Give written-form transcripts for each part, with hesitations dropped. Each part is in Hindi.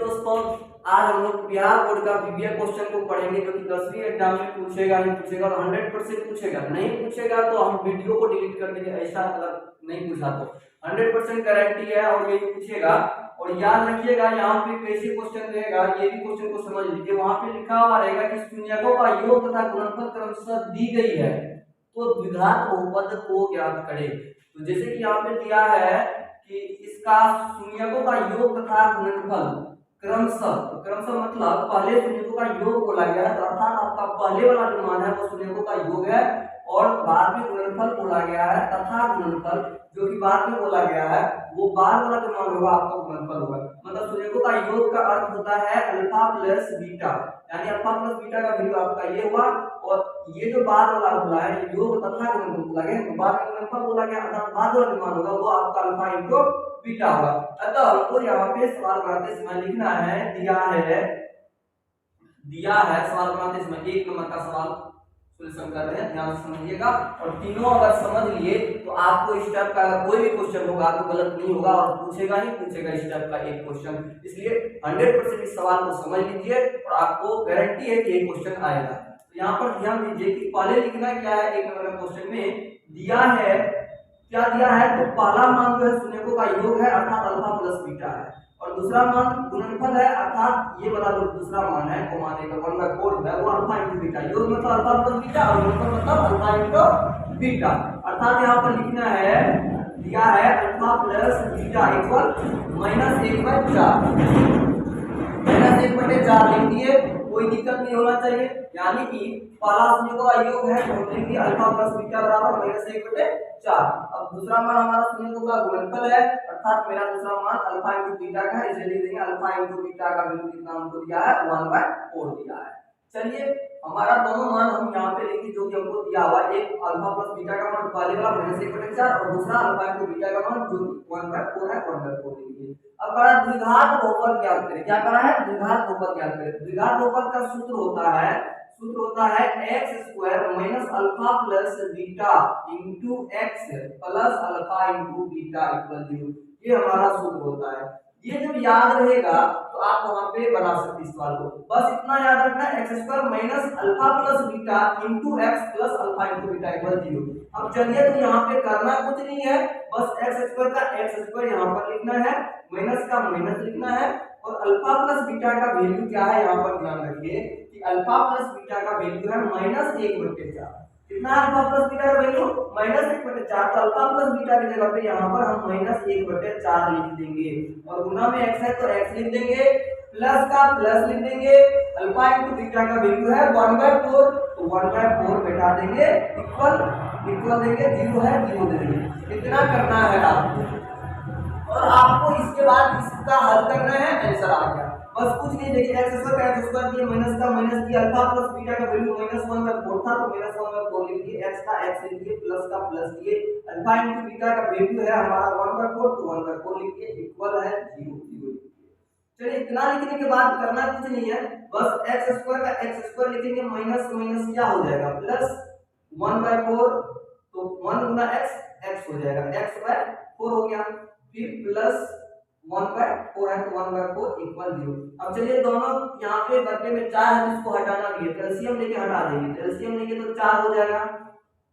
दोस्तों, आज हम लोग बिहार बोर्ड का बीबीए क्वेश्चन को पढ़ेंगे जो कि 10वीं एग्जाम में पूछेगा ही पूछेगा और 100% पूछेगा। नहीं पूछेगा तो हम वीडियो को डिलीट कर देंगे, ऐसा अगर नहीं पूछा तो 100% गारंटी है और यही पूछेगा। और याद रखिएगा यहाँ पे कैसे क्वेश्चन रहेगा, ये भी क्वेश्चन को समझ लीजिए। वहां पे लिखा हुआ रहेगा कि शून्यकों का योग तथा गुणनफल क्रमशः दी गई है, तो द्विघात बहुपद को ज्ञात करें। तो जैसे कि यहाँ पे दिया है कि इसका शून्यकों का योग तथा गुणनफल क्रमशः मतलब पहले शून्यकों का योग बोला गया है, तो अर्थात आपका पहले वाला जो मान है वो शून्यकों का योग है, और बाद में गुणनफल बोला गया है तथा गुणनफल जो कि बाद में बोला गया है वो बाद वाला जो मान होगा आपका गुणनफल होगा। मतलब शून्यकों का योग का अर्थ होता है अल्फा प्लस बीटा, यानी अल्फा प्लस बीटा का वैल्यू आपका ये हुआ, और ये जो बाद वाला बोला है योग तथा गुणनफल बोला गया, तो बाद में गुणनफल बोला गया अर्थात बाद वाला जो मान होगा वो आपका अल्फा इंटू बीटा होगा। अतः हमको यहाँ पे सवाल बनाते समय लिखना है, दिया है सवाल बनाते समय 1 नंबर का सवाल सॉल्यूशन कर रहे हैं, ध्यान से समझिएगा। और तीनों अगर समझ लिए तो आपको इस टाइप का अगर कोई भी क्वेश्चन होगा तो गलत नहीं होगा और पूछेगा ही पूछेगा इस टाइप का एक क्वेश्चन। इसलिए 100% इस सवाल को समझ लीजिए और आपको गारंटी है कि ये क्वेश्चन आएगा। तो यहाँ पर ध्यान दीजिए कि पहले लिखना क्या है, 1 नंबर का क्वेश्चन में दिया है, क्या दिया है, तो पहला मान जो है शून्यकों का योग है अर्थात अल्फा प्लस बीटा है, और दूसरा मान गुणनफल है अर्थात ये वाला जो दूसरा मान है को मानेगा 1/4 है वो अल्फा इंटू बीटा, योग मतलब अल्फा प्लस बीटा और गुणनफल मतलब अल्फा इंटू बीटा। अर्थात यहाँ पर लिखना है, दिया है अल्फा प्लस बीटा इक्वल -1/4, -1/4 लिख दिए, कोई दिक्कत नहीं होना चाहिए। यानी कि पहला शून्यकों का योग है तो लिख दिए अल्फा प्लस बीटा बराबर -1/4। अब दूसरा मान हमारा शून्यकों का गुणनफल है अर्थात मेरा दूसरा मान अल्फा इंटू बीटा का है, इसलिए लिख देंगे अल्फा इंटू बीटा का वैल्यू कितना हमको दिया है 1/4 दिया है। चलिए हमारा दोनों मान हम यहाँ पे लिखिए जो कि हमको दिया हुआ, एक अल्फा प्लस बीटा का मान पहले वाला -1/4 और दूसरा अल्फा इंटू बीटा का मान जो 1/4 है 1/4 लिखिए। अब करा द्विघात बहुपद ज्ञात करें, क्या करा है, द्विघात बहुपद ज्ञात करें। द्विघात बहुपद का सूत्र होता है x² minus alpha plus beta into x plus alpha into beta equal 0, ये हमारा सूत्र होता है। ये जब याद रहेगा तो आप वहां पे बना सकते इस सवाल को, बस इतना याद रखना है x² minus alpha plus beta into x plus alpha into beta equal 0। अब चलिए तो यहाँ पे करना कुछ नहीं है, बस x² का x² यहाँ पर लिखना है, माइनस का माइनस लिखना है, और अल्फा प्लस बीटा का वैल्यू क्या है यहाँ पर ध्यान रखिए कि अल्फा प्लस बीटा का वैल्यू है -1/4। कितना अल्फा प्लस बीटा का वैल्यू -1/4, तो अल्फा प्लस बीटा की जगह पे यहाँ पर हम -1/4 लिख देंगे, और गुना में x है तो x लिख देंगे, प्लस का प्लस लिख देंगे, अल्फा इंटू बीटा का वैल्यू है 1/4 तो 1/4 बैठा देंगे, इक्वल देंगे, 0 है 0 दे देंगे। इतना करना है आपको, और आपको इसके बाद इसका हल करना है, आंसर आ गया। बस कुछ नहीं, देखिए x² का x² दिए, माइनस का माइनस दिया, अल्फा प्लस बीटा का वैल्यू -1/4 था तो -1/4 लिख दिए, x का x लिख दिए, प्लस का प्लस दिए, अल्फा इंटू बीटा का वैल्यू है हमारा 1/4 तो 1/4 लिख दिए, इक्वल है 0 चलिए इतना लिखने के बाद करना कुछ नहीं है, बस x² का x² लिखेंगे, माइनस माइनस क्या हो जाएगा प्लस 1/4, तो 1 गुना x हो जाएगा, x/4 हो गया, फिर प्लस 1/4 है तो 1/4 इक्वल 0। अब चलिए दोनों यहाँ पे बट्टे में 4 है तो इसको हटाना भी है, एलसीएम लेके हटा देंगे, एलसीएम लेके तो 4 हो जाएगा।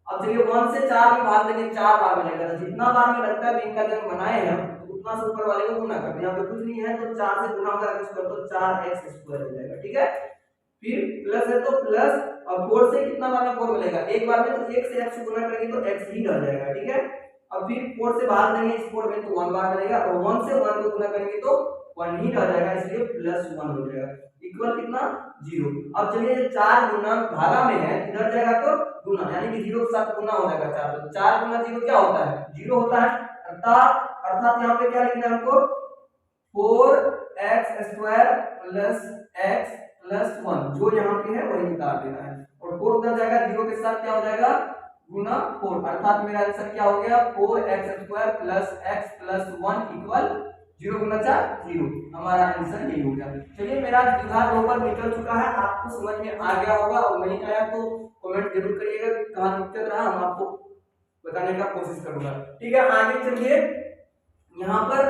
अब चलिए 1 से 4 में भाग देंगे, 4 बार में लगेगा, जितना बार में लगता है इनका जब बनाए हैं तो उतना से ऊपर वाले को गुना कर दें, यहाँ पे कुछ नहीं है तो 4 से गुना होगा x² तो 4x² हो जाएगा, ठीक है। फिर प्लस है तो प्लस, और 4 से कितना बार में 4 मिलेगा, एक बार में तो 1 से x गुना करेंगे तो x ही रह जाएगा, ठीक है। अब फिर 4 से भाग देंगे, इस 4 में तो 1 बार मिलेगा, और 1 से 1 को गुना करेंगे तो 1 ही रह जाएगा, इसलिए +1 हो जाएगा, इक्वल कितना 0। अब चलिए 4 गुना भागा में है, इधर जाएगा तो गुना, यानी कि 0 के साथ गुना हो जाएगा 4, तो 4 गुना 0 क्या होता है, 0 होता है। अर्थात यहाँ पे क्या लिखना है हमको, 4x² प्लस x प्लस 1 जो यहाँ पे है वही निकाल देना है, और 4 उधर जाएगा, 0 के साथ क्या हो जाएगा गुना 4, अर्थात मेरा आंसर क्या हो गया 4x² plus x plus 1 equal 0 गुना 4 0, हमारा आंसर यही हो गया। चलिए मेरा द्विघात बहुपद निकल चुका है, आपको समझ में आ गया होगा, और नहीं आया तो कमेंट जरूर करिएगा कहाँ दिक्कत रहा, हम आपको बताने का कोशिश करूंगा, ठीक है। आगे चलिए, यहाँ पर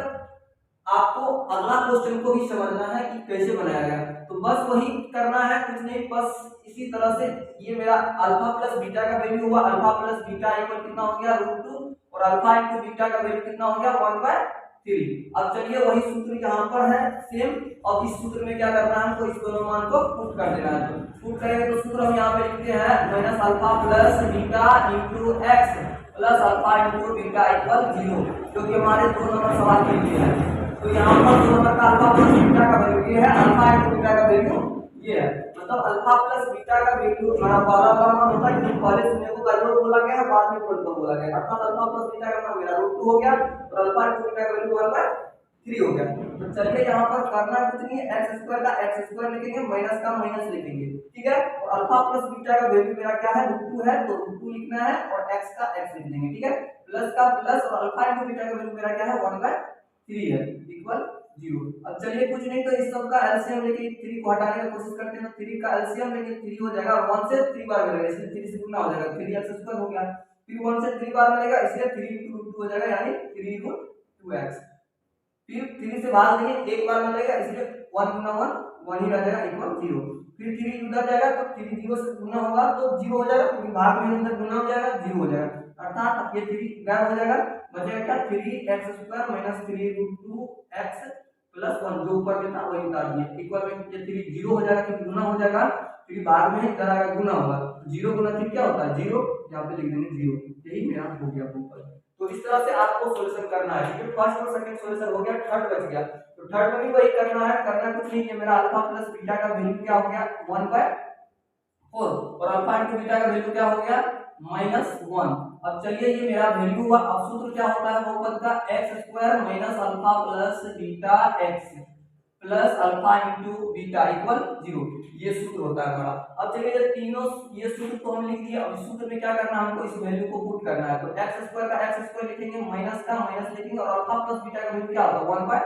आपको अगला क्वेश्चन को भी समझना है कि कैसे बनाया गया। तो बस वही करना है, कुछ नहीं, बस इसी तरह से ये मेरा अल्फा प्लस बीटा का वैल्यू हुआ, अल्फा प्लस बीटा इक्वल कितना हो गया √2, और अल्फा इंटू बीटा का वैल्यू कितना हो गया 1/3। अब चलिए वही सूत्र यहाँ पर है सेम, अब इस सूत्र में क्या करना है हमको, इस दोनों मान को पुट कर देना है। तो पुट करेंगे तो सूत्र हम यहाँ पे लिखते हैं minus alpha plus beta into x plus alpha into beta equal 0, क्योंकि हमारे 2 नंबर सवाल के लिए है। तो यहाँ पर 2 नंबर का अल्फा प्लस बीटा का वैल्यू ये है, अल्फा इंटू बीटा का वैल्यू ये है, मतलब अल्फा प्लस बीटा का वैल्यू हमारा पहला वाला मान होता है कि पहले शून्य को गायब बोला गया है, बाद में गुणन बोला गया, अर्थात अल्फा प्लस बीटा का मान मेरा √2 हो गया और अल्फा इंटू बीटा का वैल्यू 1/3 हो गया। तो चलिए यहाँ पर करना कुछ नहीं है, x स्क्वायर का x स्क्वायर लिखेंगे, माइनस का माइनस लिखेंगे, ठीक है। और अल्फा प्लस बीटा का वैल्यू मेरा क्या है √2 है, तो √2 लिखना है और x का x लिख देंगे, ठीक है। प्लस का प्लस और अल्फा इंटू बीटा का वैल्यू मेरा क्या है 1/3 है इक्वल 0। अब चलिए कुछ नहीं, तो इस सब का एलसीएम लेके 3 को हटाने की कोशिश करते हैं, तो 3 का एलसीएम लेके 3 हो जाएगा, 1 से 3 बार मिलेगा, इसलिए 3 से गुना हो जाएगा, 3x² हो गया, फिर 1 से 3 बार मिलेगा, इसलिए 3 × √2 हो जाएगा, यानी 3 × 2x, फिर 3 से भाग देंगे, एक बार मिलेगा, इसलिए 1 × 1 1 ही रह जाएगा इक्वल 0, फिर 3 उधर जाएगा तो 3 0 से गुना होगा तो 0 हो जाएगा, क्योंकि भाग में अंदर गुना हो जाएगा 0 हो जाएगा, अर्थात ये 3 गायब हो जाएगा, बचेगा क्या 3x² - 3 √2x प्लस 1, जो ऊपर में था वही उतार दिए, इक्वल में ये 3 0 हो जाएगा, क्योंकि गुना हो जाएगा, क्योंकि भाग में इधर आएगा गुना होगा, 0 गुना 3 क्या होता है 0, यहाँ पे लिख देंगे 0, यही मेरा हो गया ऊपर। तो इस तरह से आपको सॉल्यूशन करना है, ठीक है। फर्स्ट और सेकंड सॉल्यूशन हो गया, थर्ड बच गया, तो थर्ड में भी वही करना है, करना कुछ नहीं है, मेरा अल्फा प्लस बीटा का वैल्यू क्या हो गया 1/4 और अल्फा इंटू बीटा का वैल्यू क्या हो गया -1। अब चलिए ये मेरा वैल्यू हुआ, अब सूत्र क्या होता है बहुपद का x² - alpha plus beta x plus alpha into beta equal 0, ये सूत्र होता है हमारा। अब चलिए ये तीनों ये सूत्र तो हम लिख दिए, अब इस सूत्र में क्या करना है हमको, इस वैल्यू को पुट करना है, तो x² का x² लिखेंगे, माइनस का माइनस लिखेंगे, और अल्फा प्लस बीटा का वैल्यू क्या होगा 1/,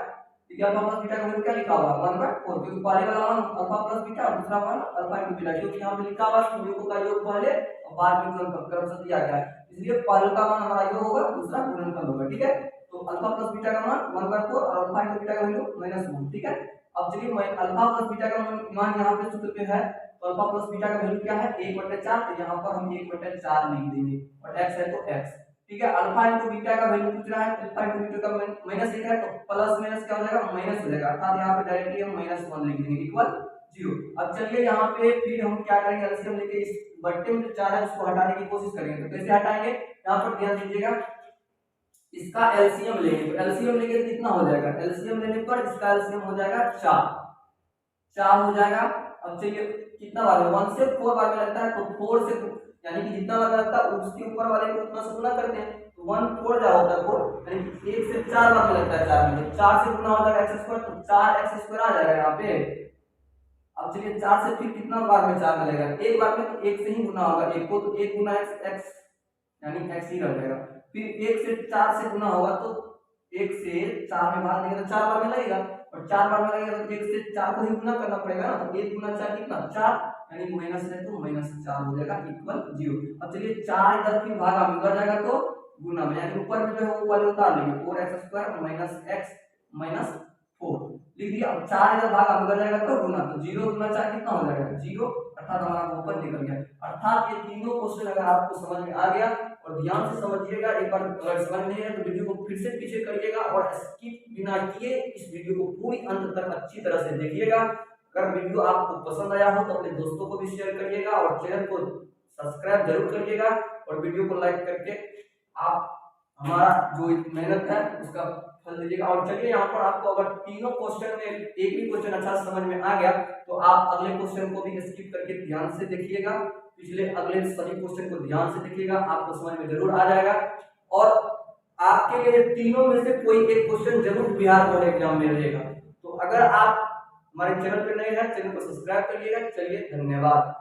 ठीक है, अल्फा प्लस बीटा का वैल्यू क्या लिखा हुआ 1/4, क्योंकि पहले वाला मान अल्फा प्लस बीटा और दूसरा मान अल्फा इंटू बीटा, क्योंकि यहाँ पे लिखा हुआ सूत्रों का योग पहले और बाद में क्रमशः दिया गया है, इसलिए पहले का मान हमारा योग होगा, दूसरा गुणनफल होगा, ठीक है। तो अल्फा प्लस बीटा का मान 1/4 और अल्फा इंटू बीटा का वैल्यू -1, ठीक है। अब चलिए मैं अल्फा प्लस बीटा का मान यहाँ पे सूत्र पे है, तो अल्फा प्लस बीटा का वैल्यू क्या है 1/4, तो यहाँ पर हम 1/4 लिख देंगे, और x है तो x, ठीक है। अल्फा इंटू बीटा का वैल्यू पूछ रहा है, अल्फा इंटू बीटा का माइनस लिखा है, तो प्लस माइनस क्या हो जाएगा माइनस हो जाएगा, अर्थात यहाँ पे डायरेक्टली हम -1 लिख देंगे इक्वल 0। अब चलिए यहाँ पे फिर हम क्या करेंगे, एलसीएम लेके इस बट्टे में जो 4 है उसको हटाने की कोशिश करेंगे, तो कैसे हटाएंगे यहाँ पर ध्यान दीजिएगा, इसका एलसीएम लेंगे, तो एलसीएम लेके कितना हो जाएगा, एलसीएम लेने पर इसका एलसीएम हो जाएगा 4 हो जाएगा। अब चलिए कितना बार है 1 से 4 बार में लगता है, तो 4 से यानी कि जितना बार लगता है उसके ऊपर वाले को उतना से गुना करते हैं, तो 1 4 जा होता है 4, यानी कि 1 से 4 बार में लगता है 4 में, 4 से गुना हो जाएगा x², तो 4x² आ जाएगा यहाँ पे। अब चलिए 4 से फिर कितना बार में 4 मिलेगा, एक बार में, तो 1 से ही गुना होगा, 1 को तो 1 गुना x यानी x ही रह जाएगा, फिर 1 से 4 से गुना होगा, तो 1 से 4 में भाग देंगे तो 4 बार में लगेगा, और 4 बार में लगेगा तो 1 से 4 को ही गुना करना पड़ेगा ना, तो 1 गुना 4 कितना 4, यानी माइनस है तो -4 हो जाएगा इक्वल 0। अब चलिए 4 इधर फिर भागा में उधर जाएगा तो गुना में, यानी ऊपर में जो है वो वाले उतार लेंगे, 4x² - x -4 लिख दिया। अब 4 इधर भागा उधर जाएगा तो गुना, तो 0 गुना 4 कितना हो जाएगा 0, अर्थात हमारा ऊपर निकल गया। अर्थात ये तीनों क्वेश्चन अगर आपको समझ में आ गया और ध्यान से समझिएगा, एक बार अगर समझ नहीं है तो वीडियो को फिर से पीछे करिएगा और स्किप बिना किए इस वीडियो को पूरी अंत तक अच्छी तरह से देखिएगा। अगर वीडियो आपको पसंद आया हो तो अपने दोस्तों को भी शेयर करिएगा और चैनल को सब्सक्राइब जरूर करिएगा, और वीडियो को लाइक करके आप हमारा जो मेहनत है उसका फल दीजिएगा। और चलिए यहाँ पर आपको अगर तीनों क्वेश्चन में एक भी क्वेश्चन अच्छा समझ में आ गया तो आप अगले क्वेश्चन को भी स्किप करके ध्यान से देखिएगा, पिछले अगले सभी क्वेश्चन को ध्यान से देखिएगा, आपको समझ में जरूर आ जाएगा। और आपके लिए तीनों में से कोई एक क्वेश्चन जरूर बिहार बोर्ड एग्जाम में रहेगा। तो अगर आप हमारे चैनल पर नए हैं, चैनल को सब्सक्राइब करिएगा। चलिए धन्यवाद।